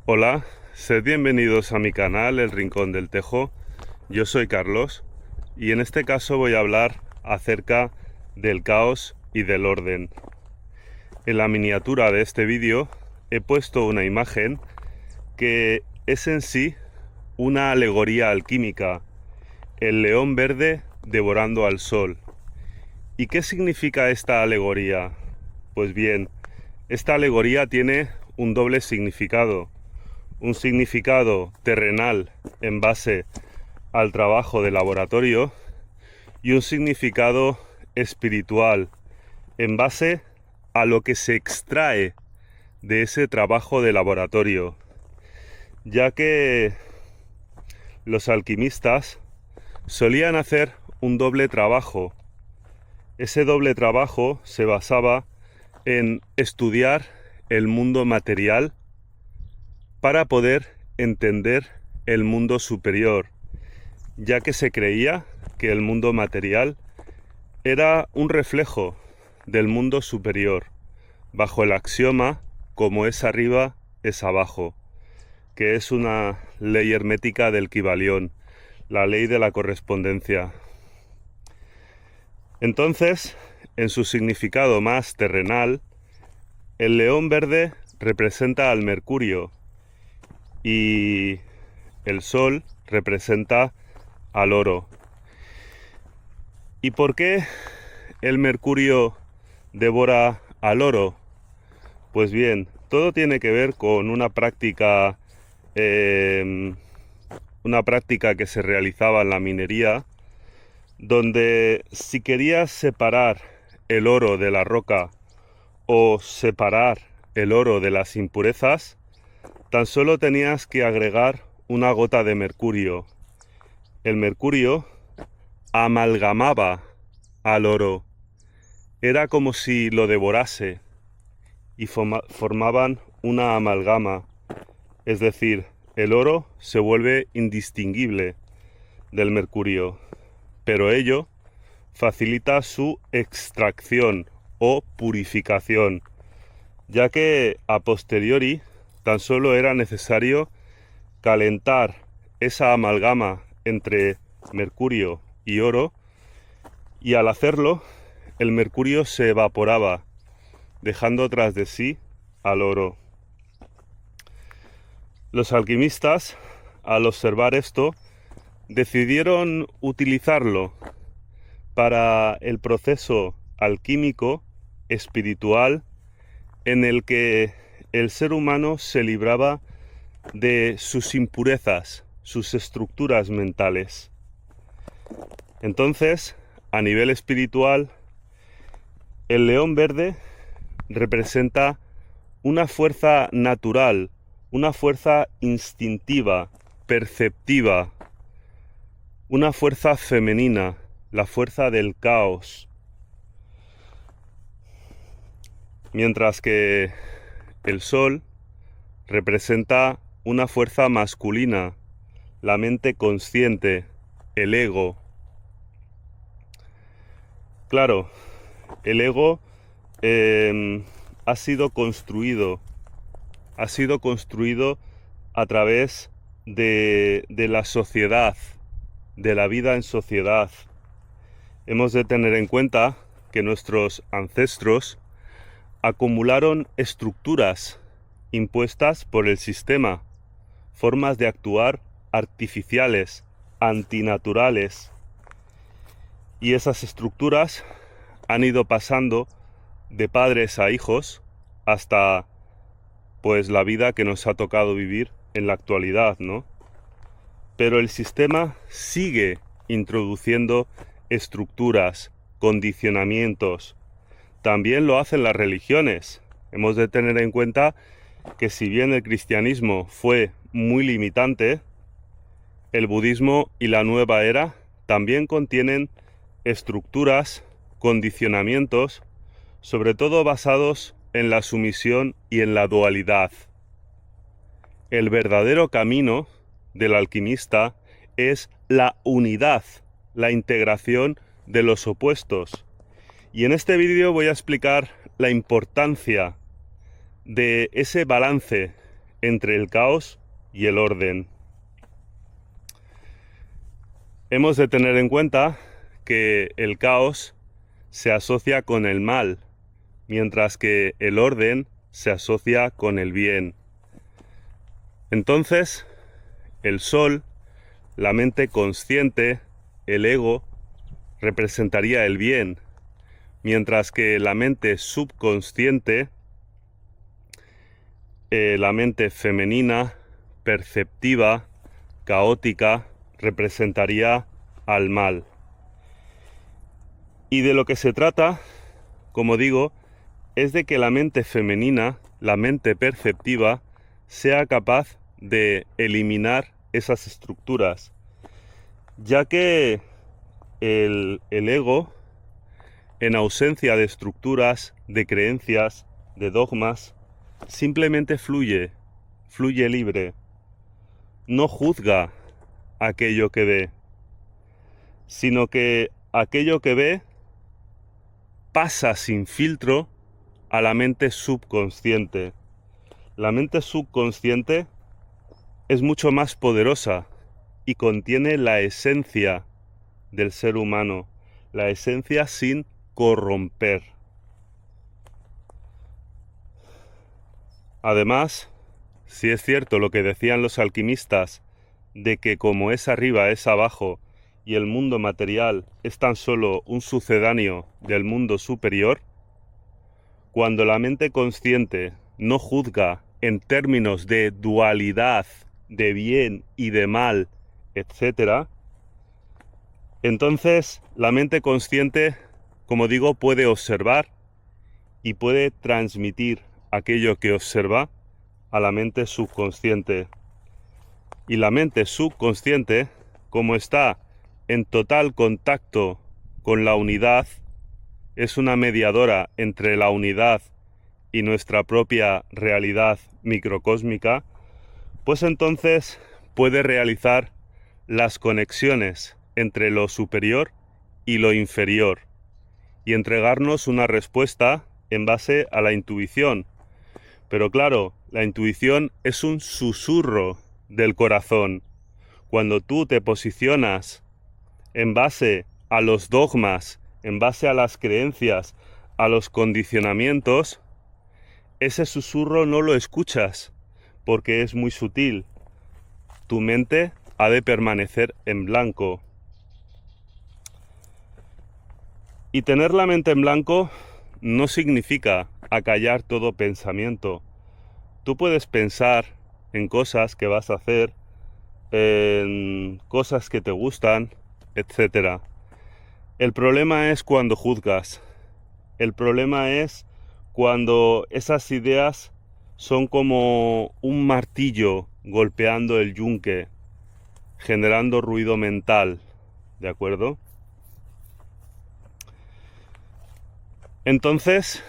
Hola, sed bienvenidos a mi canal El Rincón del Tejo. Yo soy Carlos y en este caso voy a hablar acerca del caos y del orden. En la miniatura de este vídeo he puesto una imagen que es en sí una alegoría alquímica, el león verde devorando al sol. ¿Y qué significa esta alegoría? Pues bien, esta alegoría tiene un doble significado. Un significado terrenal en base al trabajo de laboratorio y un significado espiritual en base a lo que se extrae de ese trabajo de laboratorio, ya que los alquimistas solían hacer un doble trabajo. Ese doble trabajo se basaba en estudiar el mundo material para poder entender el mundo superior, ya que se creía que el mundo material era un reflejo del mundo superior, bajo el axioma como es arriba, es abajo, que es una ley hermética del Kybalión, la ley de la correspondencia. Entonces, en su significado más terrenal, el león verde representa al Mercurio y el sol representa al oro. ¿Y por qué el Mercurio devora al oro? Pues bien, todo tiene que ver con una práctica que se realizaba en la minería, donde si querías separar el oro de la roca o separar el oro de las impurezas, tan solo tenías que agregar una gota de mercurio. El mercurio amalgamaba al oro. Era como si lo devorase y formaban una amalgama. Es decir, el oro se vuelve indistinguible del mercurio, pero ello facilita su extracción o purificación, ya que a posteriori tan solo era necesario calentar esa amalgama entre mercurio y oro, y al hacerlo el mercurio se evaporaba, dejando tras de sí al oro. Los alquimistas, al observar esto, decidieron utilizarlo para el proceso alquímico espiritual en el que el ser humano se libraba de sus impurezas, sus estructuras mentales. Entonces, a nivel espiritual, el león verde representa una fuerza natural, una fuerza instintiva, perceptiva, una fuerza femenina, la fuerza del caos. Mientras que el sol representa una fuerza masculina, la mente consciente, el ego. Claro, el ego ha sido construido a través de la sociedad, de la vida en sociedad. Hemos de tener en cuenta que nuestros ancestros acumularon estructuras impuestas por el sistema, formas de actuar artificiales, antinaturales, y esas estructuras han ido pasando de padres a hijos hasta pues la vida que nos ha tocado vivir en la actualidad, ¿no? Pero el sistema sigue introduciendo estructuras, condicionamientos. También lo hacen las religiones. Hemos de tener en cuenta que si bien el cristianismo fue muy limitante, el budismo y la nueva era también contienen estructuras, condicionamientos, sobre todo basados en la sumisión y en la dualidad. El verdadero camino del alquimista es la unidad, la integración de los opuestos. Y en este vídeo voy a explicar la importancia de ese balance entre el caos y el orden. Hemos de tener en cuenta que el caos se asocia con el mal, mientras que el orden se asocia con el bien. Entonces, el sol, la mente consciente, el ego, representaría el bien, mientras que la mente subconsciente, la mente femenina, perceptiva, caótica, representaría al mal. Y de lo que se trata, como digo, es de que la mente femenina, la mente perceptiva, sea capaz de eliminar esas estructuras, ya que el ego, en ausencia de estructuras, de creencias, de dogmas, simplemente fluye libre, no juzga aquello que ve, sino que aquello que ve pasa sin filtro a la mente subconsciente. La mente subconsciente es mucho más poderosa y contiene la esencia del ser humano, la esencia sin corromper. Además, si es cierto lo que decían los alquimistas, de que como es arriba es abajo y el mundo material es tan solo un sucedáneo del mundo superior, cuando la mente consciente no juzga en términos de dualidad, de bien y de mal, etc., entonces la mente consciente, como digo, puede observar y puede transmitir aquello que observa a la mente subconsciente. Y la mente subconsciente, como está en total contacto con la unidad, es una mediadora entre la unidad y nuestra propia realidad microcósmica, pues entonces puede realizar las conexiones entre lo superior y lo inferior y entregarnos una respuesta en base a la intuición. Pero claro, la intuición es un susurro del corazón. Cuando tú te posicionas en base a los dogmas, en base a las creencias, a los condicionamientos, ese susurro no lo escuchas porque es muy sutil. Tu mente ha de permanecer en blanco. Y tener la mente en blanco no significa acallar todo pensamiento. Tú puedes pensar en cosas que vas a hacer, en cosas que te gustan, etc. El problema es cuando juzgas. El problema es cuando esas ideas son como un martillo golpeando el yunque, generando ruido mental, ¿de acuerdo? Entonces,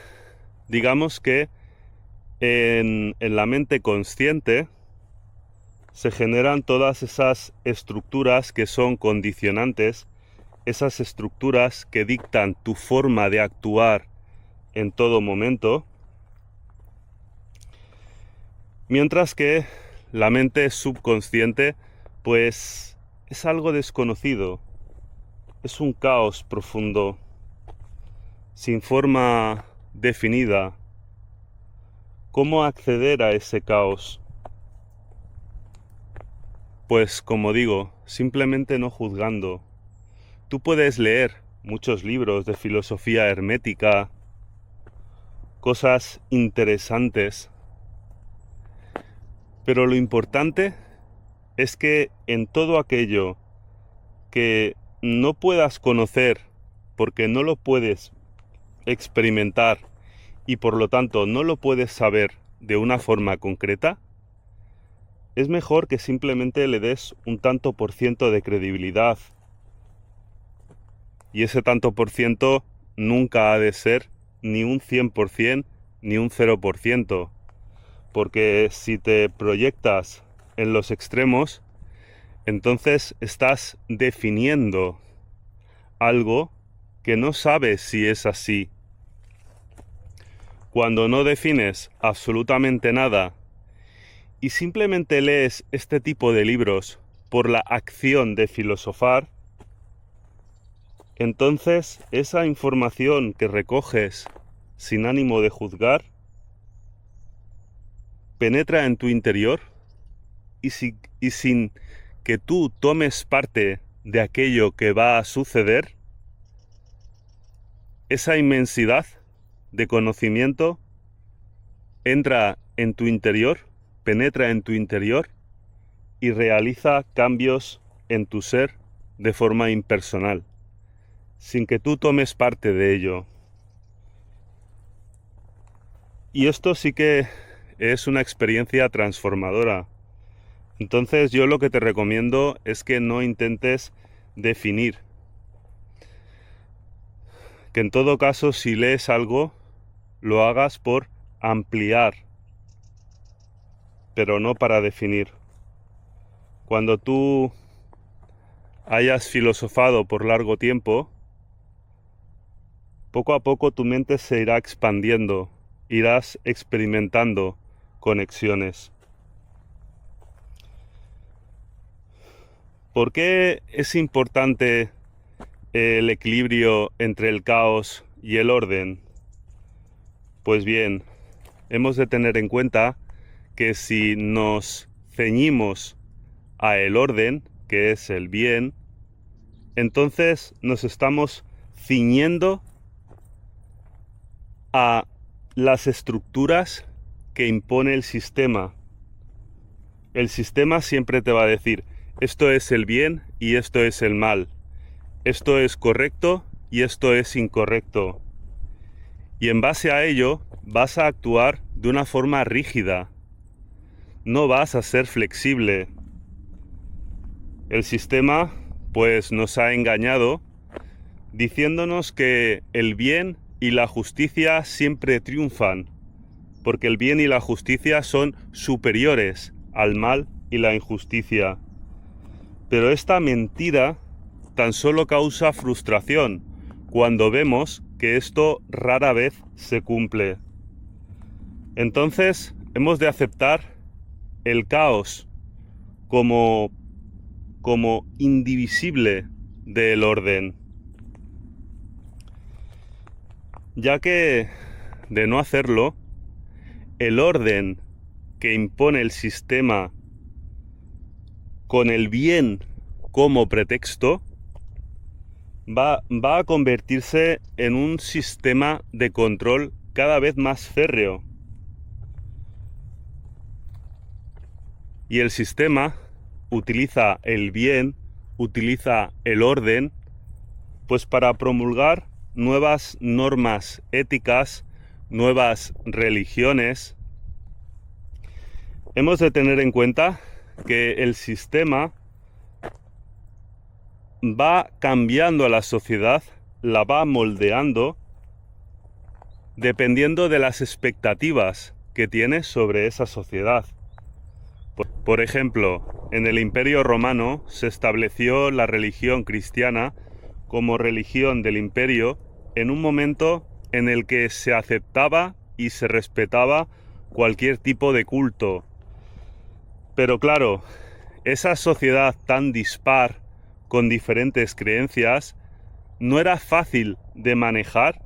digamos que en la mente consciente se generan todas esas estructuras que son condicionantes, esas estructuras que dictan tu forma de actuar en todo momento, mientras que la mente subconsciente, pues es algo desconocido, es un caos profundo, sin forma definida. ¿Cómo acceder a ese caos? Pues como digo, simplemente no juzgando. Tú puedes leer muchos libros de filosofía hermética, cosas interesantes, pero lo importante es que en todo aquello que no puedas conocer porque no lo puedes experimentar y por lo tanto no lo puedes saber de una forma concreta, es mejor que simplemente le des un tanto por ciento de credibilidad. Y ese tanto por ciento nunca ha de ser ni un 100% ni un 0%. Porque si te proyectas en los extremos, entonces estás definiendo algo que no sabes si es así. Cuando no defines absolutamente nada y simplemente lees este tipo de libros por la acción de filosofar, entonces esa información que recoges sin ánimo de juzgar penetra en tu interior y sin que tú tomes parte de aquello que va a suceder, esa inmensidad de conocimiento entra en tu interior, penetra en tu interior y realiza cambios en tu ser de forma impersonal, sin que tú tomes parte de ello. Y esto sí que es una experiencia transformadora. Entonces yo lo que te recomiendo es que no intentes definir. Que en todo caso, si lees algo, lo hagas por ampliar, pero no para definir. Cuando tú hayas filosofado por largo tiempo, poco a poco tu mente se irá expandiendo, irás experimentando conexiones. ¿Por qué es importante el equilibrio entre el caos y el orden? Pues bien, hemos de tener en cuenta que si nos ceñimos a el orden, que es el bien, entonces nos estamos ciñendo a las estructuras que impone el sistema. El sistema siempre te va a decir, esto es el bien y esto es el mal. Esto es correcto y esto es incorrecto. Y en base a ello vas a actuar de una forma rígida. No vas a ser flexible. El sistema, pues, nos ha engañado diciéndonos que el bien y la justicia siempre triunfan, porque el bien y la justicia son superiores al mal y la injusticia. Pero esta mentira tan solo causa frustración cuando vemos que esto rara vez se cumple. Entonces, hemos de aceptar el caos como indivisible del orden, ya que, de no hacerlo, el orden que impone el sistema con el bien como pretexto va a convertirse en un sistema de control cada vez más férreo. Y el sistema utiliza el bien, utiliza el orden, pues para promulgar nuevas normas éticas, nuevas religiones. Hemos de tener en cuenta que el sistema va cambiando a la sociedad, la va moldeando, dependiendo de las expectativas que tiene sobre esa sociedad. Por ejemplo, en el Imperio Romano se estableció la religión cristiana como religión del imperio en un momento en el que se aceptaba y se respetaba cualquier tipo de culto. Pero claro, esa sociedad tan dispar, con diferentes creencias, no era fácil de manejar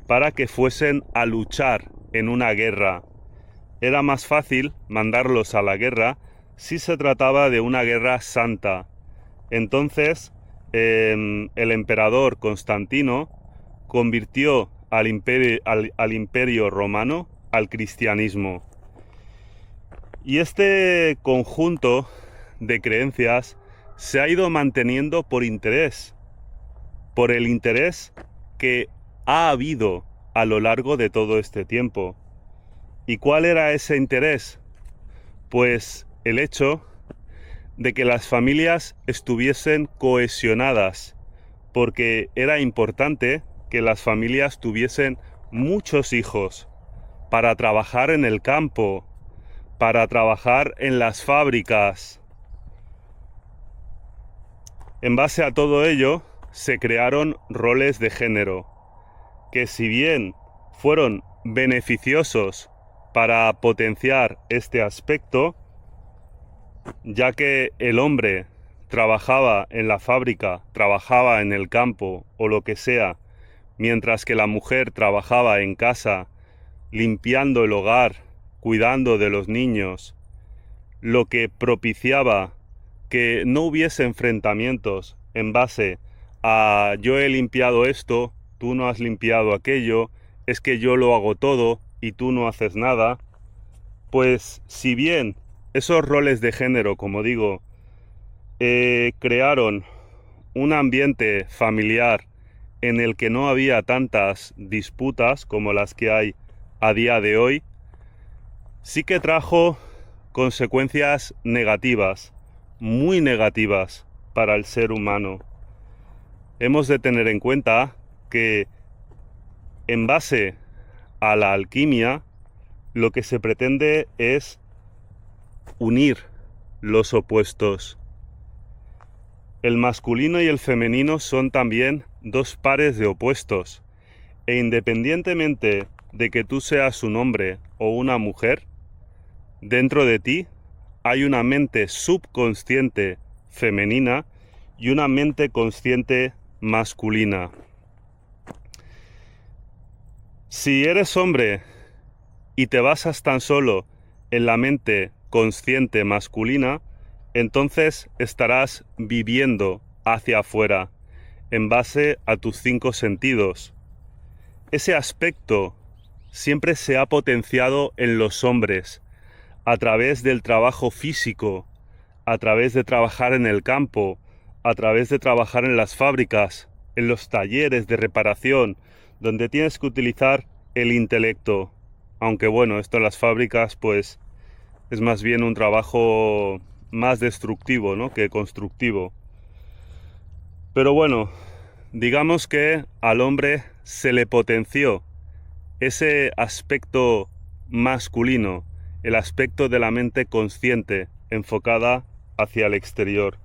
para que fuesen a luchar en una guerra. Era más fácil mandarlos a la guerra si se trataba de una guerra santa. Entonces, el emperador Constantino convirtió al imperio romano al cristianismo. Y este conjunto de creencias se ha ido manteniendo por interés, por el interés que ha habido a lo largo de todo este tiempo. ¿Y cuál era ese interés? Pues el hecho de que las familias estuviesen cohesionadas, porque era importante que las familias tuviesen muchos hijos para trabajar en el campo, para trabajar en las fábricas. En base a todo ello, se crearon roles de género, que si bien fueron beneficiosos para potenciar este aspecto, ya que el hombre trabajaba en la fábrica, trabajaba en el campo o lo que sea, mientras que la mujer trabajaba en casa, limpiando el hogar, cuidando de los niños, lo que propiciaba que no hubiese enfrentamientos en base a yo he limpiado esto, tú no has limpiado aquello, es que yo lo hago todo y tú no haces nada. Pues si bien esos roles de género, como digo, crearon un ambiente familiar en el que no había tantas disputas como las que hay a día de hoy, sí que trajo consecuencias negativas, muy negativas para el ser humano. Hemos de tener en cuenta que en base a la alquimia, lo que se pretende es unir los opuestos. El masculino y el femenino son también dos pares de opuestos, e independientemente de que tú seas un hombre o una mujer, dentro de ti hay una mente subconsciente femenina y una mente consciente masculina. Si eres hombre y te basas tan solo en la mente consciente masculina, entonces estarás viviendo hacia afuera, en base a tus 5 sentidos. Ese aspecto siempre se ha potenciado en los hombres, a través del trabajo físico, a través de trabajar en el campo, a través de trabajar en las fábricas, en los talleres de reparación, donde tienes que utilizar el intelecto. Aunque bueno, esto en las fábricas pues es más bien un trabajo más destructivo, ¿no?, que constructivo. Pero bueno, digamos que al hombre se le potenció ese aspecto masculino, el aspecto de la mente consciente enfocada hacia el exterior.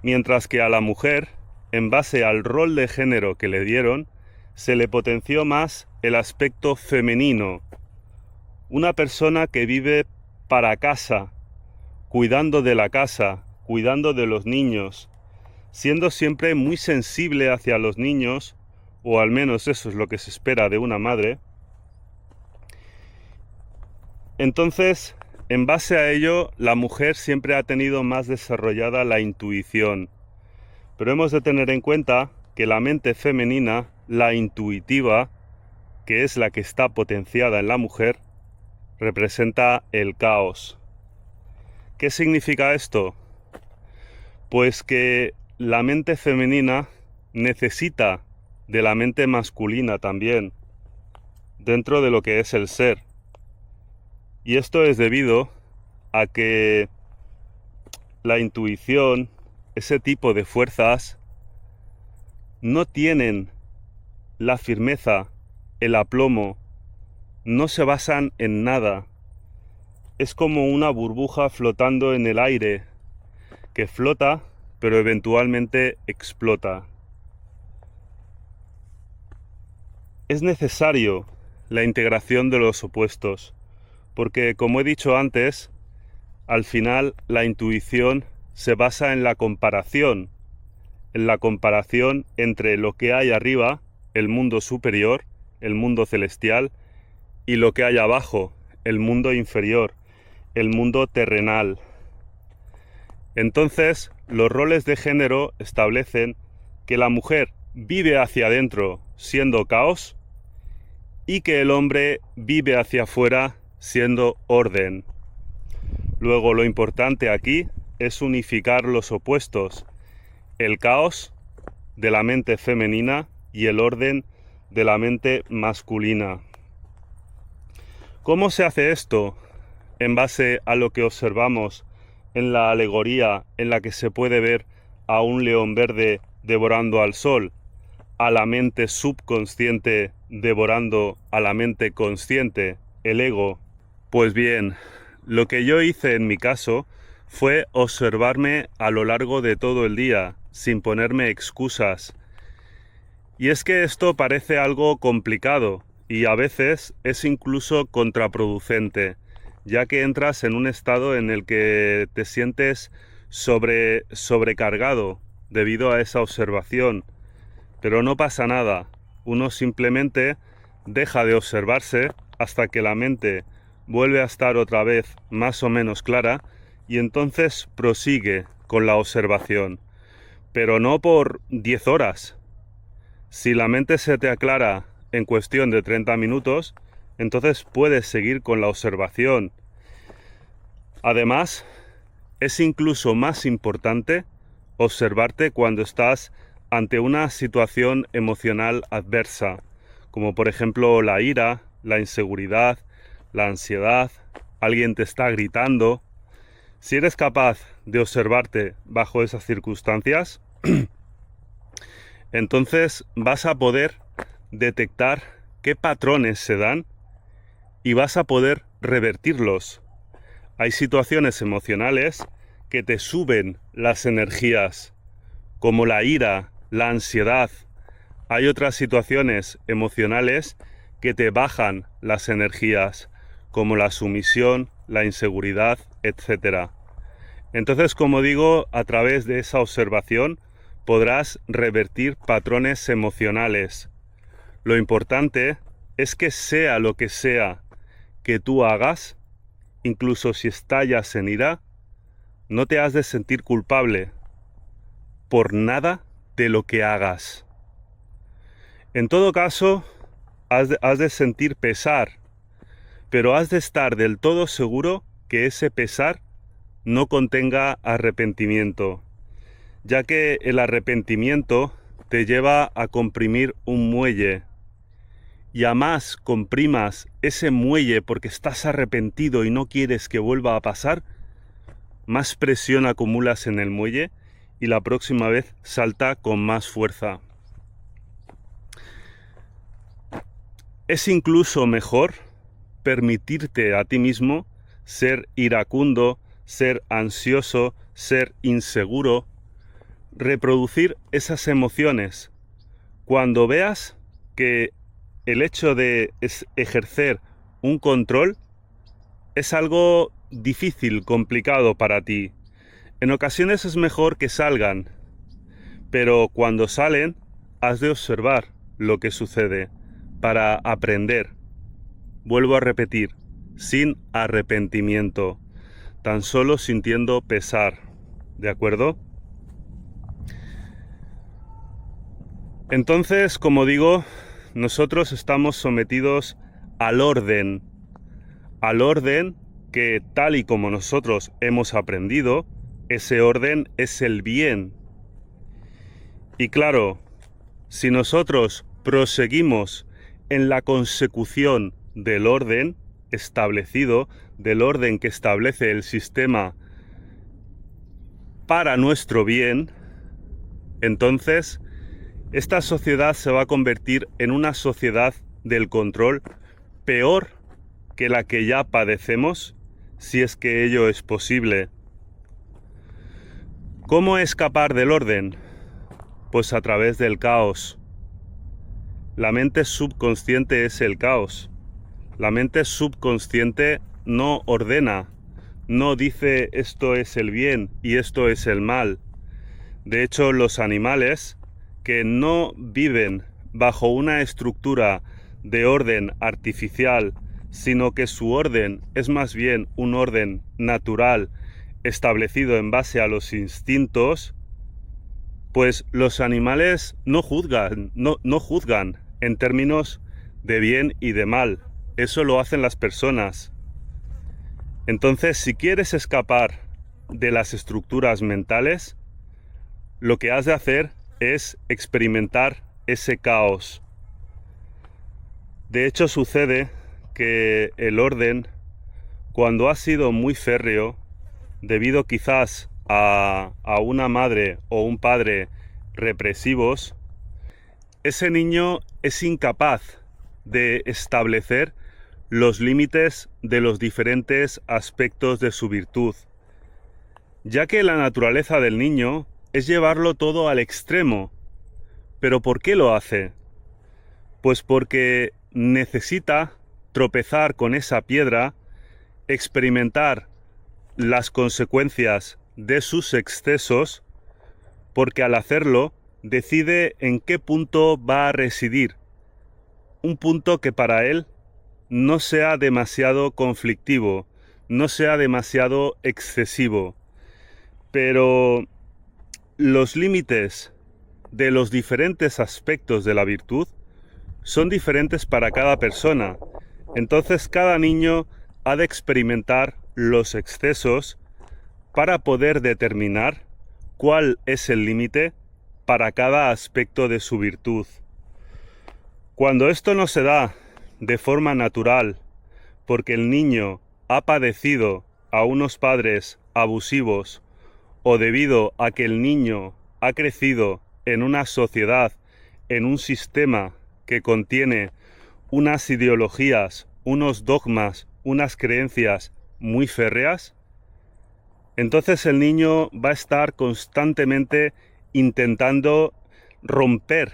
Mientras que a la mujer, en base al rol de género que le dieron, se le potenció más el aspecto femenino. Una persona que vive para casa, cuidando de la casa, cuidando de los niños, siendo siempre muy sensible hacia los niños, o al menos eso es lo que se espera de una madre. Entonces, en base a ello, la mujer siempre ha tenido más desarrollada la intuición. Pero hemos de tener en cuenta que la mente femenina, la intuitiva, que es la que está potenciada en la mujer, representa el caos. ¿Qué significa esto? Pues que la mente femenina necesita de la mente masculina también, dentro de lo que es el ser. Y esto es debido a que la intuición, ese tipo de fuerzas, no tienen la firmeza, el aplomo, no se basan en nada. Es como una burbuja flotando en el aire, que flota, pero eventualmente explota. Es necesario la integración de los opuestos, porque, como he dicho antes, al final la intuición se basa en la comparación entre lo que hay arriba, el mundo superior, el mundo celestial, y lo que hay abajo, el mundo inferior, el mundo terrenal. Entonces, los roles de género establecen que la mujer vive hacia adentro siendo caos y que el hombre vive hacia afuera siendo orden. Luego, lo importante aquí es unificar los opuestos, el caos de la mente femenina y el orden de la mente masculina. ¿Cómo se hace esto? En base a lo que observamos en la alegoría en la que se puede ver a un león verde devorando al sol, a la mente subconsciente devorando a la mente consciente, el ego. Pues bien, lo que yo hice en mi caso fue observarme a lo largo de todo el día, sin ponerme excusas. Y es que esto parece algo complicado y a veces es incluso contraproducente. ya que entras en un estado en el que te sientes sobrecargado debido a esa observación. Pero no pasa nada, uno simplemente deja de observarse hasta que la mente vuelve a estar otra vez más o menos clara y entonces prosigue con la observación. Pero no por 10 horas. Si la mente se te aclara en cuestión de 30 minutos, entonces puedes seguir con la observación. Además, es incluso más importante observarte cuando estás ante una situación emocional adversa, como por ejemplo la ira, la inseguridad, la ansiedad, alguien te está gritando. Si eres capaz de observarte bajo esas circunstancias, entonces vas a poder detectar qué patrones se dan y vas a poder revertirlos. Hay situaciones emocionales que te suben las energías, como la ira, la ansiedad. Hay otras situaciones emocionales que te bajan las energías, como la sumisión, la inseguridad, etc. Entonces, como digo, a través de esa observación podrás revertir patrones emocionales. Lo importante es que sea lo que sea que tú hagas, incluso si estallas en ira, no te has de sentir culpable por nada de lo que hagas. En todo caso, has de sentir pesar, pero has de estar del todo seguro que ese pesar no contenga arrepentimiento, ya que el arrepentimiento te lleva a comprimir un muelle, y a más comprimas ese muelle porque estás arrepentido y no quieres que vuelva a pasar, más presión acumulas en el muelle y la próxima vez salta con más fuerza. Es incluso mejor permitirte a ti mismo ser iracundo, ser ansioso, ser inseguro, reproducir esas emociones. Cuando veas que el hecho de ejercer un control es algo difícil, complicado para ti. En ocasiones es mejor que salgan, pero cuando salen has de observar lo que sucede para aprender. Vuelvo a repetir, sin arrepentimiento, tan solo sintiendo pesar, ¿de acuerdo? Entonces, como digo, nosotros estamos sometidos al orden que tal y como nosotros hemos aprendido, ese orden es el bien. Y claro, si nosotros proseguimos en la consecución del orden establecido, del orden que establece el sistema para nuestro bien, entonces esta sociedad se va a convertir en una sociedad del control peor que la que ya padecemos, si es que ello es posible. ¿Cómo escapar del orden? Pues a través del caos. La mente subconsciente es el caos. La mente subconsciente no ordena, no dice esto es el bien y esto es el mal. De hecho, los animales que no viven bajo una estructura de orden artificial, sino que su orden es más bien un orden natural establecido en base a los instintos, pues los animales no juzgan en términos de bien y de mal. Eso lo hacen las personas. Entonces, si quieres escapar de las estructuras mentales, lo que has de hacer es experimentar ese caos. De hecho, sucede que el orden, cuando ha sido muy férreo, debido quizás a una madre o un padre represivos, ese niño es incapaz de establecer los límites de los diferentes aspectos de su virtud, ya que la naturaleza del niño es llevarlo todo al extremo. ¿Pero por qué lo hace? Pues porque necesita tropezar con esa piedra experimentar las consecuencias de sus excesos, porque al hacerlo decide en qué punto va a residir, un punto que para él no sea demasiado conflictivo, no sea demasiado excesivo. Pero los límites de los diferentes aspectos de la virtud son diferentes para cada persona. Entonces cada niño ha de experimentar los excesos para poder determinar cuál es el límite para cada aspecto de su virtud. Cuando esto no se da de forma natural, porque el niño ha padecido a unos padres abusivos o debido a que el niño ha crecido en una sociedad, en un sistema que contiene unas ideologías, unos dogmas, unas creencias muy férreas, entonces el niño va a estar constantemente intentando romper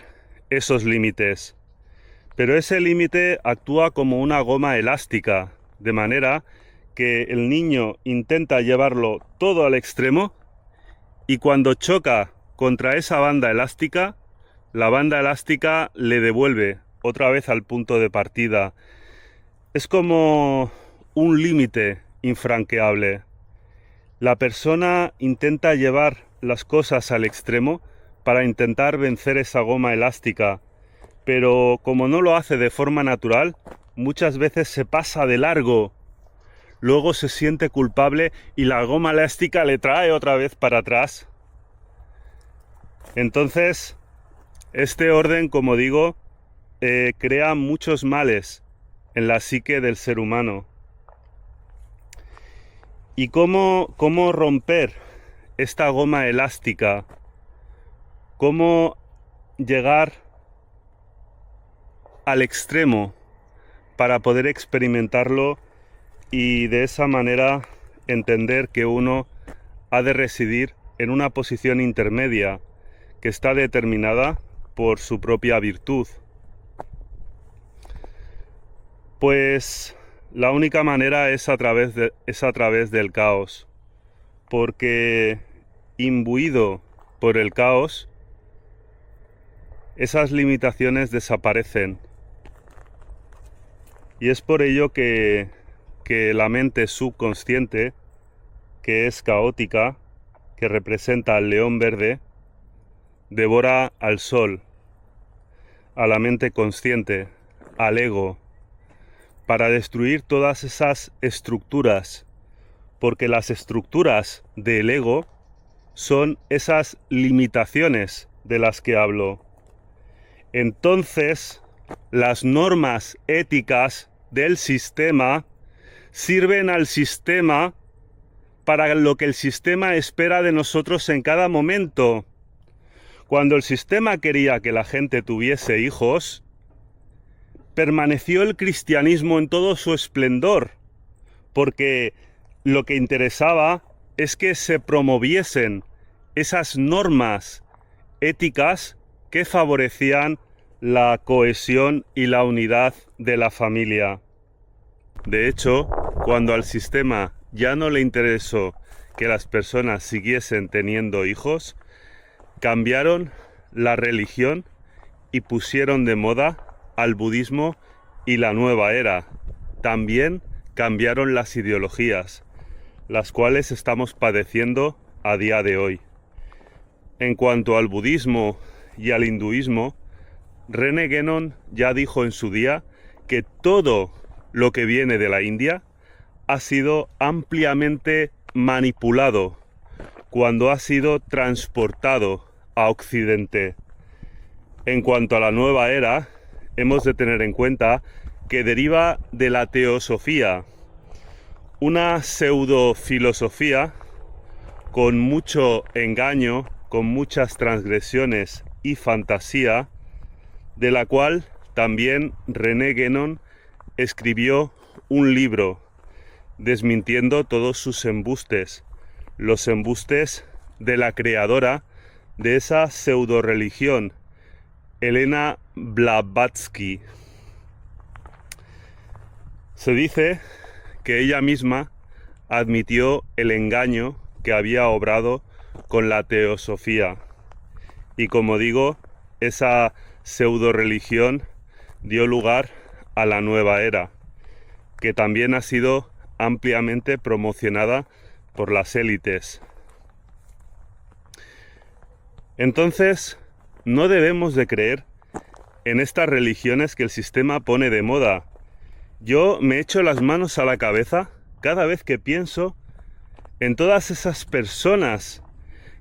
esos límites. Pero ese límite actúa como una goma elástica, de manera que el niño intenta llevarlo todo al extremo y cuando choca contra esa banda elástica, la banda elástica le devuelve otra vez al punto de partida. Es como un límite infranqueable. La persona intenta llevar las cosas al extremo para intentar vencer esa goma elástica, pero como no lo hace de forma natural, muchas veces se pasa de largo. Luego se siente culpable y la goma elástica le trae otra vez para atrás. Entonces, este orden, como digo, crea muchos males en la psique del ser humano. ¿Y cómo romper esta goma elástica? ¿Cómo llegar al extremo para poder experimentarlo y de esa manera entender que uno ha de residir en una posición intermedia que está determinada por su propia virtud? Pues la única manera es a través del caos, porque imbuido por el caos, esas limitaciones desaparecen. Y es por ello que la mente subconsciente, que es caótica, que representa al león verde, devora al sol, a la mente consciente, al ego, para destruir todas esas estructuras, porque las estructuras del ego son esas limitaciones de las que hablo. Entonces, las normas éticas del sistema sirven al sistema para lo que el sistema espera de nosotros en cada momento. Cuando el sistema quería que la gente tuviese hijos, permaneció el cristianismo en todo su esplendor, porque lo que interesaba es que se promoviesen esas normas éticas que favorecían la cohesión y la unidad de la familia. De hecho, cuando al sistema ya no le interesó que las personas siguiesen teniendo hijos, cambiaron la religión y pusieron de moda al budismo y la nueva era. También cambiaron las ideologías, las cuales estamos padeciendo a día de hoy. En cuanto al budismo y al hinduismo, René Guénon ya dijo en su día que todo lo que viene de la India ha sido ampliamente manipulado cuando ha sido transportado a Occidente. En cuanto a la nueva era, hemos de tener en cuenta que deriva de la teosofía, una pseudofilosofía con mucho engaño, con muchas transgresiones y fantasía, de la cual también René Guénon escribió un libro desmintiendo todos sus embustes, los embustes de la creadora de esa pseudoreligión, Elena Blavatsky. Se dice que ella misma admitió el engaño que había obrado con la teosofía. Y como digo, esa pseudo-religión dio lugar a la nueva era, que también ha sido ampliamente promocionada por las élites. Entonces, no debemos de creer en estas religiones que el sistema pone de moda. Yo me echo las manos a la cabeza cada vez que pienso en todas esas personas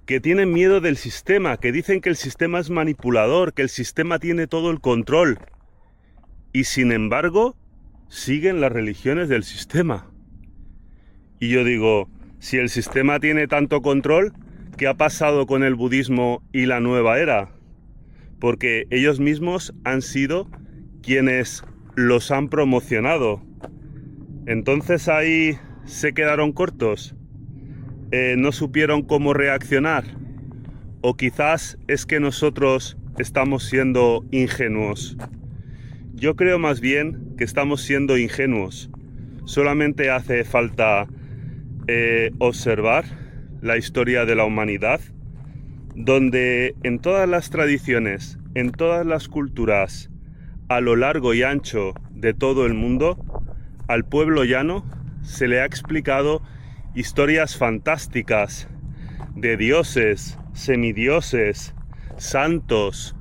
que tienen miedo del sistema, que dicen que el sistema es manipulador, que el sistema tiene todo el control. Y sin embargo, siguen las religiones del sistema. Y yo digo, si el sistema tiene tanto control, ¿qué ha pasado con el budismo y la nueva era? Porque ellos mismos han sido quienes los han promocionado. Entonces ahí se quedaron cortos. No supieron cómo reaccionar. O quizás es que nosotros estamos siendo ingenuos. Yo creo más bien que estamos siendo ingenuos. Solamente hace falta observar la historia de la humanidad, donde en todas las tradiciones, en todas las culturas, a lo largo y ancho de todo el mundo, al pueblo llano se le ha explicado historias fantásticas de dioses, semidioses, santos.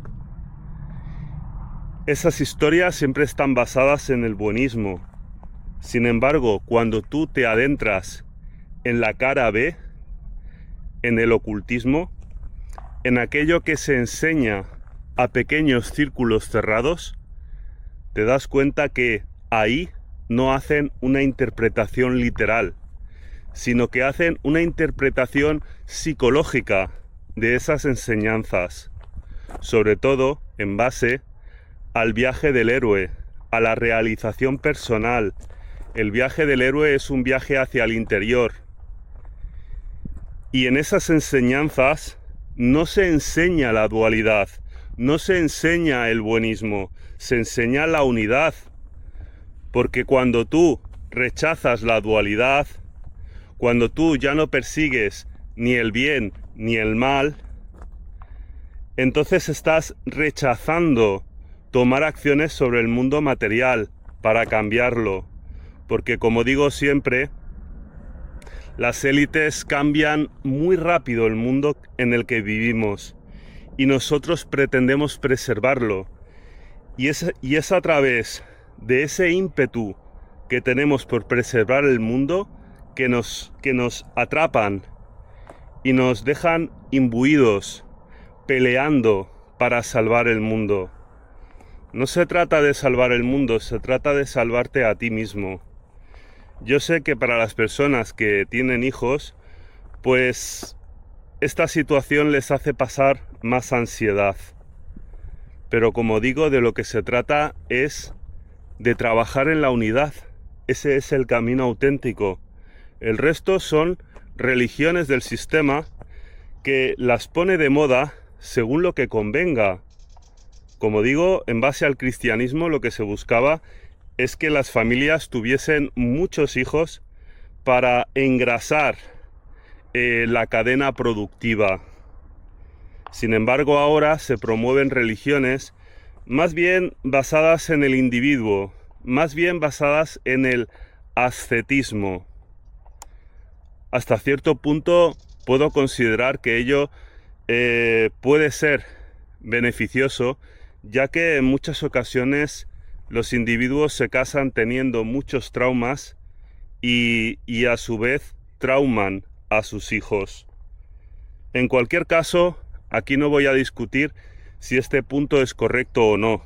Esas historias siempre están basadas en el buenismo. Sin embargo, cuando tú te adentras en la cara B, en el ocultismo, en aquello que se enseña a pequeños círculos cerrados, te das cuenta que ahí no hacen una interpretación literal, sino que hacen una interpretación psicológica de esas enseñanzas, sobre todo en base al viaje del héroe, a la realización personal. El viaje del héroe es un viaje hacia el interior. Y en esas enseñanzas no se enseña la dualidad, no se enseña el buenismo, se enseña la unidad. Porque cuando tú rechazas la dualidad, cuando tú ya no persigues ni el bien ni el mal, entonces estás rechazando tomar acciones sobre el mundo material para cambiarlo. Porque como digo siempre, las élites cambian muy rápido el mundo en el que vivimos y nosotros pretendemos preservarlo. Y es a través de ese ímpetu que tenemos por preservar el mundo que nos atrapan y nos dejan imbuidos, peleando para salvar el mundo. No se trata de salvar el mundo, se trata de salvarte a ti mismo. Yo sé que para las personas que tienen hijos, pues esta situación les hace pasar más ansiedad. Pero como digo, de lo que se trata es de trabajar en la unidad. Ese es el camino auténtico. El resto son religiones del sistema que las pone de moda según lo que convenga. Como digo, en base al cristianismo lo que se buscaba es que las familias tuviesen muchos hijos para engrasar la cadena productiva. Sin embargo, ahora se promueven religiones más bien basadas en el individuo, más bien basadas en el ascetismo. Hasta cierto punto puedo considerar que ello puede ser beneficioso, ya que en muchas ocasiones los individuos se casan teniendo muchos traumas y a su vez trauman a sus hijos. En cualquier caso, aquí no voy a discutir si este punto es correcto o no.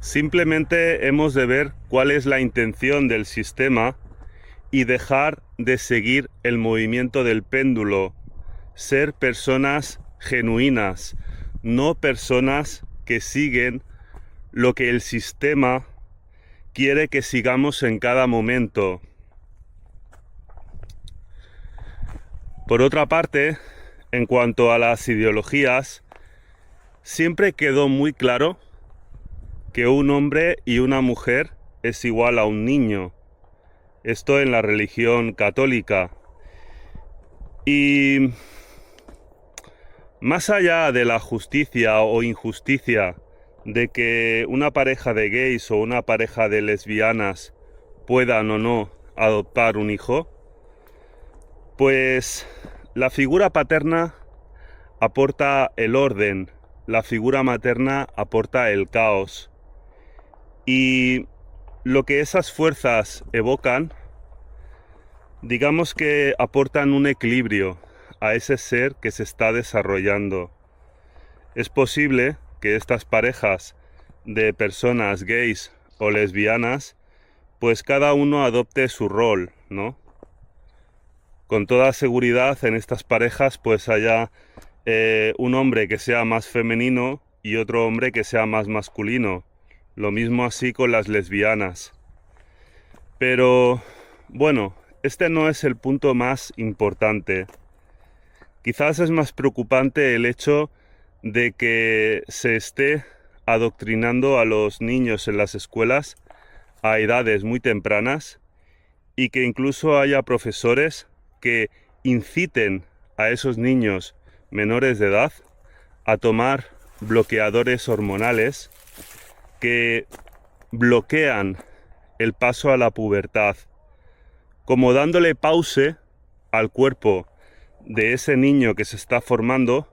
Simplemente hemos de ver cuál es la intención del sistema y dejar de seguir el movimiento del péndulo. Ser personas genuinas, no personas que siguen lo que el sistema quiere que sigamos en cada momento. Por otra parte, en cuanto a las ideologías, siempre quedó muy claro que un hombre y una mujer es igual a un niño. Esto en la religión católica. Y más allá de la justicia o injusticia de que una pareja de gays o una pareja de lesbianas puedan o no adoptar un hijo, pues la figura paterna aporta el orden, la figura materna aporta el caos. Y lo que esas fuerzas evocan, digamos que aportan un equilibrio a ese ser que se está desarrollando. Es posible que estas parejas de personas gays o lesbianas, pues cada uno adopte su rol, ¿no? Con toda seguridad en estas parejas pues haya un hombre que sea más femenino y otro hombre que sea más masculino. Lo mismo así con las lesbianas. Pero bueno, este no es el punto más importante. Quizás es más preocupante el hecho de que se esté adoctrinando a los niños en las escuelas a edades muy tempranas y que incluso haya profesores que inciten a esos niños menores de edad a tomar bloqueadores hormonales que bloquean el paso a la pubertad, como dándole pause al cuerpo de ese niño que se está formando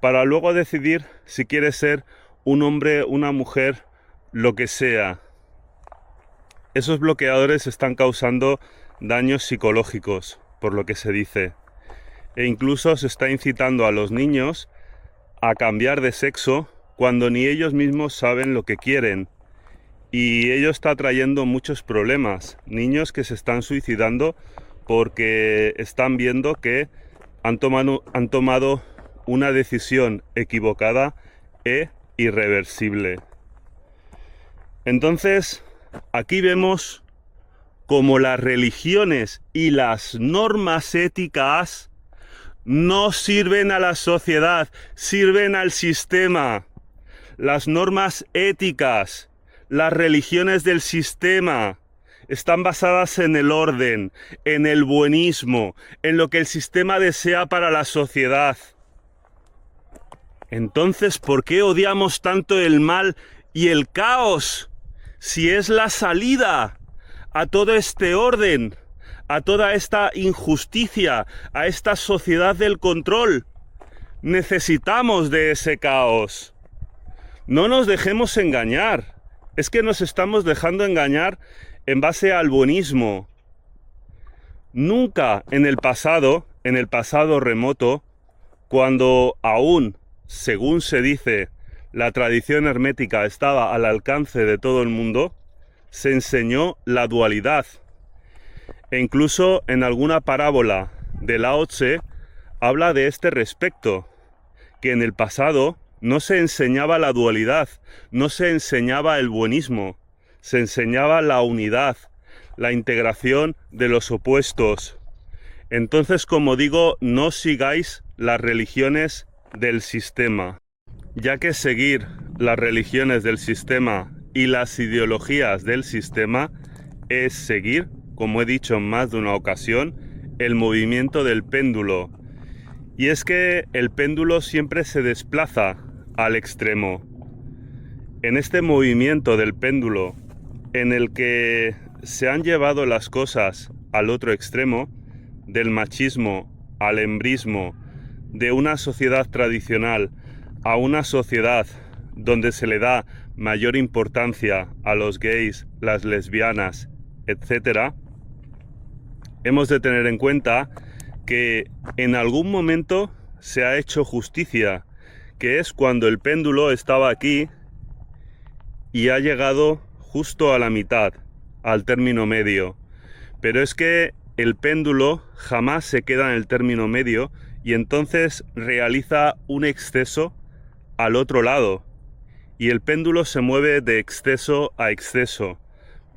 para luego decidir si quiere ser un hombre, una mujer, lo que sea. Esos bloqueadores están causando daños psicológicos, por lo que se dice, e incluso se está incitando a los niños a cambiar de sexo cuando ni ellos mismos saben lo que quieren. Y ello está trayendo muchos problemas. Niños que se están suicidando porque están viendo que han tomado una decisión equivocada e irreversible. Entonces, aquí vemos cómo las religiones y las normas éticas no sirven a la sociedad, sirven al sistema. Las normas éticas, las religiones del sistema están basadas en el orden, en el buenismo, en lo que el sistema desea para la sociedad. Entonces, ¿por qué odiamos tanto el mal y el caos? Si es la salida a todo este orden, a toda esta injusticia, a esta sociedad del control. Necesitamos de ese caos. No nos dejemos engañar. Es que nos estamos dejando engañar en base al buenismo. Nunca en el pasado remoto, cuando aún, según se dice, la tradición hermética estaba al alcance de todo el mundo, se enseñó la dualidad. E incluso en alguna parábola de Lao Tse habla de este respecto, que en el pasado no se enseñaba la dualidad, no se enseñaba el buenismo, se enseñaba la unidad, la integración de los opuestos. Entonces, como digo, no sigáis las religiones del sistema, ya que seguir las religiones del sistema y las ideologías del sistema es seguir, como he dicho en más de una ocasión, el movimiento del péndulo. Y es que el péndulo siempre se desplaza al extremo. En este movimiento del péndulo, en el que se han llevado las cosas al otro extremo, del machismo al hembrismo, de una sociedad tradicional a una sociedad donde se le da mayor importancia a los gays, las lesbianas, etc., hemos de tener en cuenta que en algún momento se ha hecho justicia, que es cuando el péndulo estaba aquí y ha llegado justo a la mitad, al término medio. Pero es que el péndulo jamás se queda en el término medio y entonces realiza un exceso al otro lado. Y el péndulo se mueve de exceso a exceso,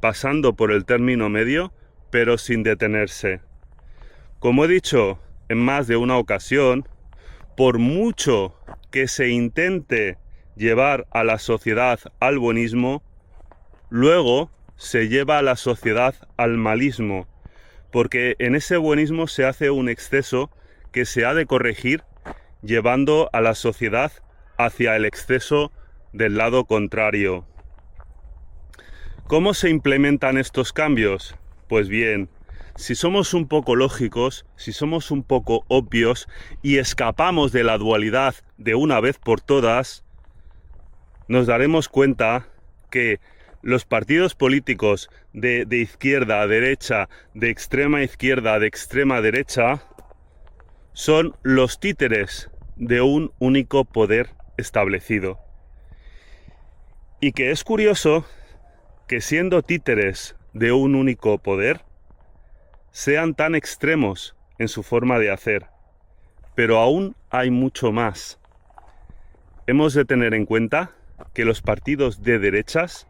pasando por el término medio, pero sin detenerse. Como he dicho en más de una ocasión, por mucho que se intente llevar a la sociedad al buenismo, luego se lleva a la sociedad al malismo, porque en ese buenismo se hace un exceso que se ha de corregir llevando a la sociedad hacia el exceso del lado contrario. ¿Cómo se implementan estos cambios? Pues bien, si somos un poco lógicos, si somos un poco obvios y escapamos de la dualidad de una vez por todas, nos daremos cuenta que los partidos políticos de izquierda a derecha, de extrema izquierda, de extrema derecha, son los títeres de un único poder establecido. Y que es curioso que siendo títeres de un único poder, sean tan extremos en su forma de hacer. Pero aún hay mucho más. Hemos de tener en cuenta que los partidos de derechas,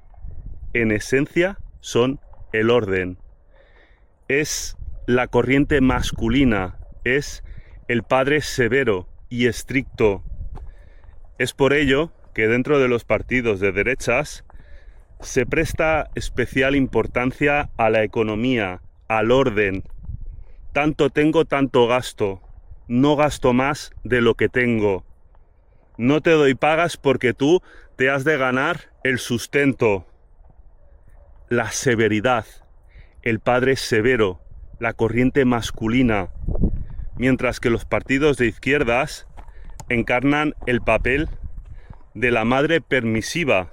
en esencia, son el orden. Es la corriente masculina, es el padre severo y estricto. Es por ello que dentro de los partidos de derechas se presta especial importancia a la economía, al orden. Tanto tengo, tanto gasto. No gasto más de lo que tengo. No te doy pagas porque tú te has de ganar el sustento. La severidad, el padre severo, la corriente masculina, mientras que los partidos de izquierdas encarnan el papel de la madre permisiva.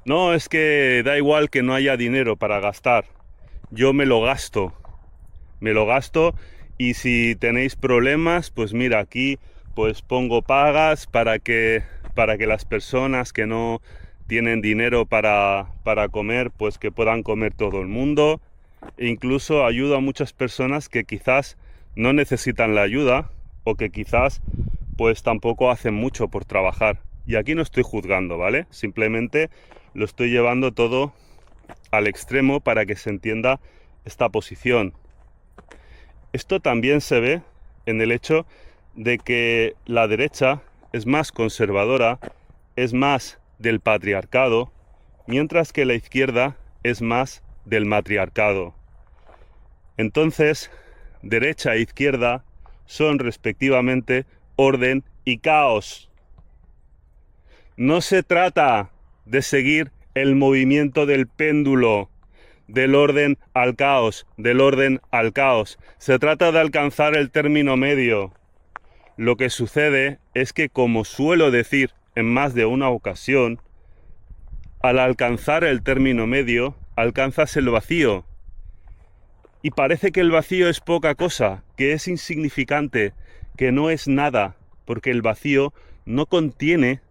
No, es que da igual que no haya dinero para gastar. Yo me lo gasto y si tenéis problemas, pues mira, aquí pues pongo pagas para que las personas que no tienen dinero para comer, pues que puedan comer todo el mundo. E incluso ayudo a muchas personas que quizás no necesitan la ayuda o que quizás pues tampoco hacen mucho por trabajar. Y aquí no estoy juzgando, ¿vale? Simplemente lo estoy llevando todo al extremo para que se entienda esta posición. Esto también se ve en el hecho de que la derecha es más conservadora, es más del patriarcado, mientras que la izquierda es más del matriarcado. Entonces, derecha e izquierda son respectivamente orden y caos. No se trata de seguir el movimiento del péndulo, del orden al caos, del orden al caos. Se trata de alcanzar el término medio. Lo que sucede es que, como suelo decir en más de una ocasión, al alcanzar el término medio, alcanzas el vacío. Y parece que el vacío es poca cosa, que es insignificante, que no es nada, porque el vacío no contiene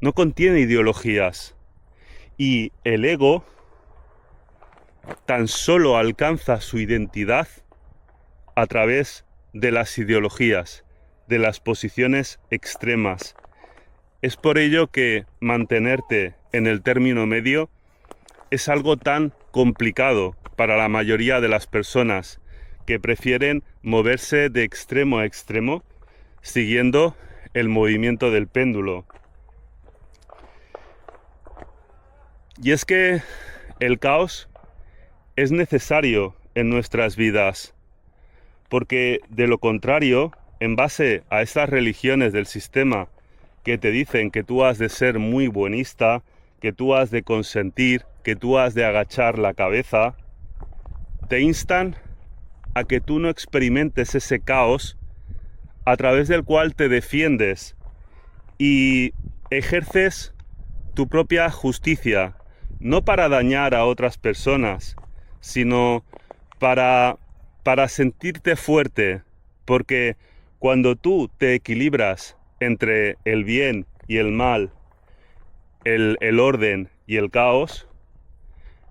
ideologías. Y el ego tan solo alcanza su identidad a través de las ideologías, de las posiciones extremas. Es por ello que mantenerte en el término medio es algo tan complicado para la mayoría de las personas que prefieren moverse de extremo a extremo siguiendo el movimiento del péndulo. Y es que el caos es necesario en nuestras vidas, porque de lo contrario, en base a estas religiones del sistema que te dicen que tú has de ser muy buenista, que tú has de consentir, que tú has de agachar la cabeza, te instan a que tú no experimentes ese caos a través del cual te defiendes y ejerces tu propia justicia, no para dañar a otras personas, sino para sentirte fuerte, porque cuando tú te equilibras entre el bien y el mal, el orden y el caos,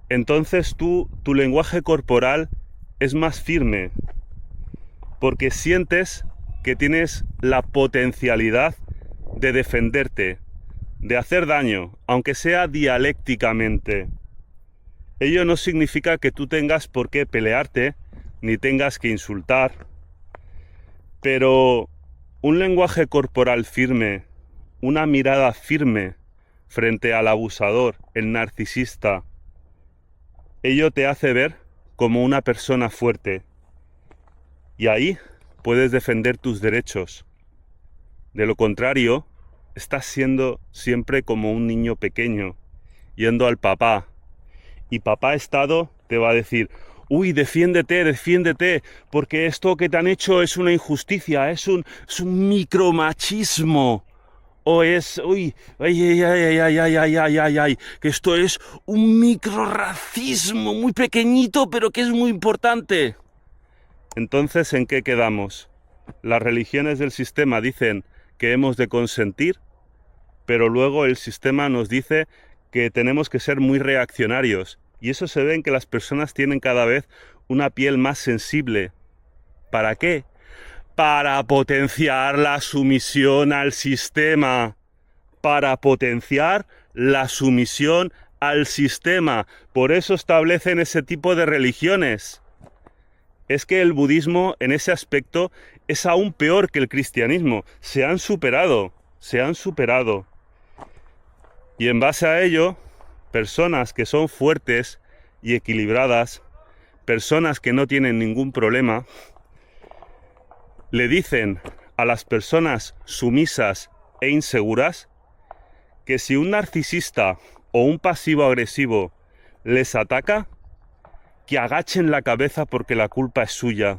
entonces tu lenguaje corporal es más firme, porque sientes que tienes la potencialidad de defenderte, de hacer daño, aunque sea dialécticamente. Ello no significa que tú tengas por qué pelearte, ni tengas que insultar, pero un lenguaje corporal firme, una mirada firme frente al abusador, el narcisista, ello te hace ver como una persona fuerte. Y ahí puedes defender tus derechos. De lo contrario, estás siendo siempre como un niño pequeño, yendo al papá. Y papá Estado te va a decir, uy, defiéndete, defiéndete, porque esto que te han hecho es una injusticia, es un micromachismo. O es, uy, ay, ay, ay, ay, ay, ay, ay, ay, ay, que esto es un microracismo muy pequeñito, pero que es muy importante. Entonces, ¿en qué quedamos? Las religiones del sistema dicen que hemos de consentir, pero luego el sistema nos dice que tenemos que ser muy reaccionarios. Y eso se ve en que las personas tienen cada vez una piel más sensible. ¿Para qué? Para potenciar la sumisión al sistema. Para potenciar la sumisión al sistema. Por eso establecen ese tipo de religiones. Es que el budismo en ese aspecto es aún peor que el cristianismo. Se han superado. Y en base a ello, personas que son fuertes y equilibradas, personas que no tienen ningún problema, le dicen a las personas sumisas e inseguras que si un narcisista o un pasivo agresivo les ataca, que agachen la cabeza porque la culpa es suya.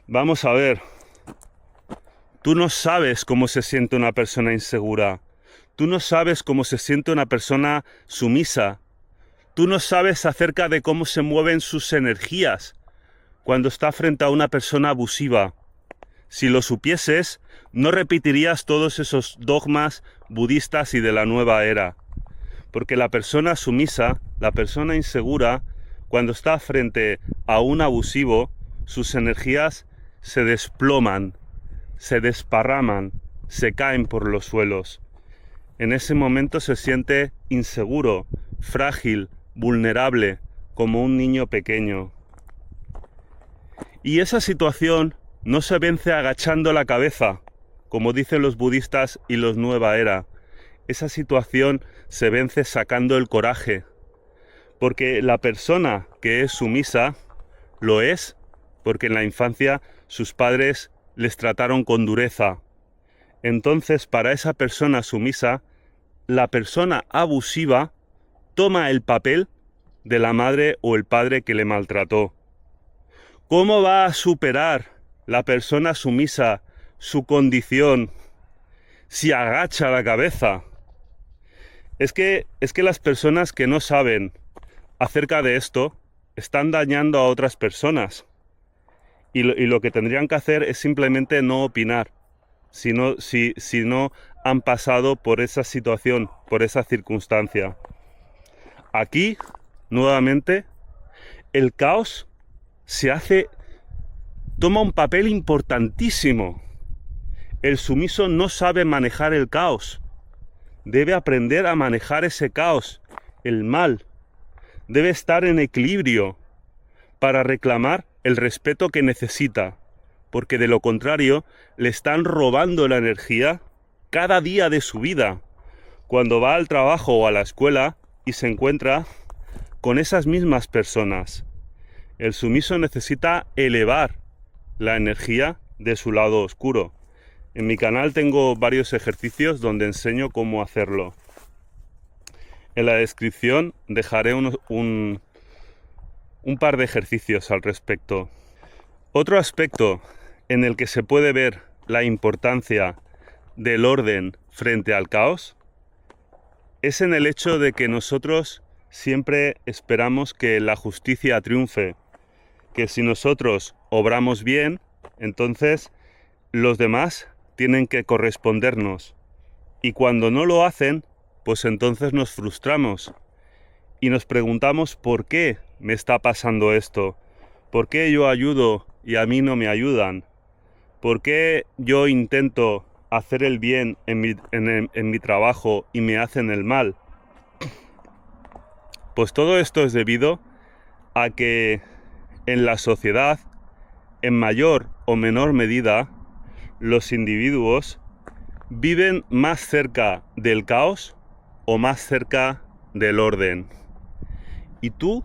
Vamos a ver, tú no sabes cómo se siente una persona insegura. Tú no sabes cómo se siente una persona sumisa. Tú no sabes acerca de cómo se mueven sus energías cuando está frente a una persona abusiva. Si lo supieses, no repetirías todos esos dogmas budistas y de la nueva era. Porque la persona sumisa, la persona insegura, cuando está frente a un abusivo, sus energías se desploman, se desparraman, se caen por los suelos. En ese momento se siente inseguro, frágil, vulnerable, como un niño pequeño. Y esa situación no se vence agachando la cabeza, como dicen los budistas y los nueva era. Esa situación se vence sacando el coraje, porque la persona que es sumisa lo es porque en la infancia sus padres les trataron con dureza. Entonces, para esa persona sumisa, la persona abusiva toma el papel de la madre o el padre que le maltrató. ¿Cómo va a superar la persona sumisa su condición si agacha la cabeza? Es que las personas que no saben acerca de esto están dañando a otras personas. Y lo que tendrían que hacer es simplemente no opinar. Si no han pasado por esa situación, por esa circunstancia. Aquí, nuevamente, el caos toma un papel importantísimo. El sumiso no sabe manejar el caos. Debe aprender a manejar ese caos, el mal. Debe estar en equilibrio para reclamar el respeto que necesita, porque de lo contrario le están robando la energía cada día de su vida, cuando va al trabajo o a la escuela y se encuentra con esas mismas personas. El sumiso necesita elevar la energía de su lado oscuro. En mi canal tengo varios ejercicios donde enseño cómo hacerlo. En la descripción dejaré un par de ejercicios al respecto. Otro aspecto en el que se puede ver la importancia del orden frente al caos es en el hecho de que nosotros siempre esperamos que la justicia triunfe, que si nosotros obramos bien, entonces los demás tienen que correspondernos. Y cuando no lo hacen, pues entonces nos frustramos y nos preguntamos ¿por qué me está pasando esto? ¿Por qué yo ayudo y a mí no me ayudan? ¿Por qué yo intento hacer el bien en mi trabajo y me hacen el mal? Pues todo esto es debido a que en la sociedad, en mayor o menor medida, los individuos viven más cerca del caos o más cerca del orden. Y tú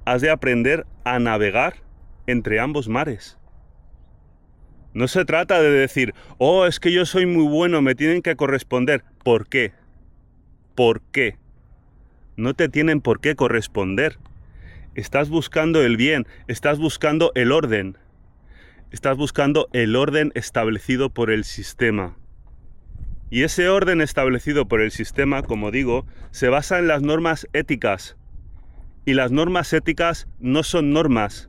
has de aprender a navegar entre ambos mares. No se trata de decir, oh, es que yo soy muy bueno, me tienen que corresponder. ¿Por qué? ¿Por qué? No te tienen por qué corresponder. Estás buscando el bien, estás buscando el orden. Estás buscando el orden establecido por el sistema. Y ese orden establecido por el sistema, como digo, se basa en las normas éticas. Y las normas éticas no son normas,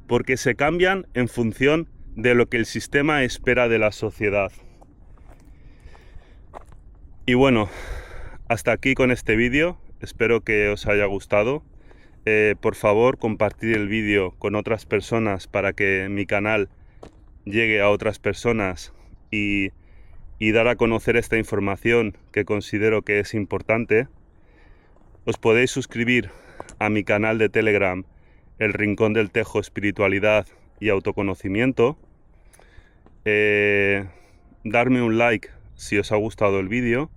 porque se cambian en función de lo que el sistema espera de la sociedad. Y bueno, hasta aquí con este vídeo. Espero que os haya gustado. Por favor, compartir el vídeo con otras personas para que mi canal llegue a otras personas y dar a conocer esta información que considero que es importante. Os podéis suscribir a mi canal de Telegram, El Rincón del Tejo, Espiritualidad y Autoconocimiento. Darme un like si os ha gustado el vídeo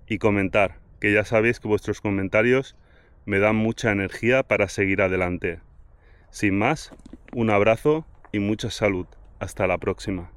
y comentar, que ya sabéis que vuestros comentarios me dan mucha energía para seguir adelante. Sin más, un abrazo y mucha salud. Hasta la próxima.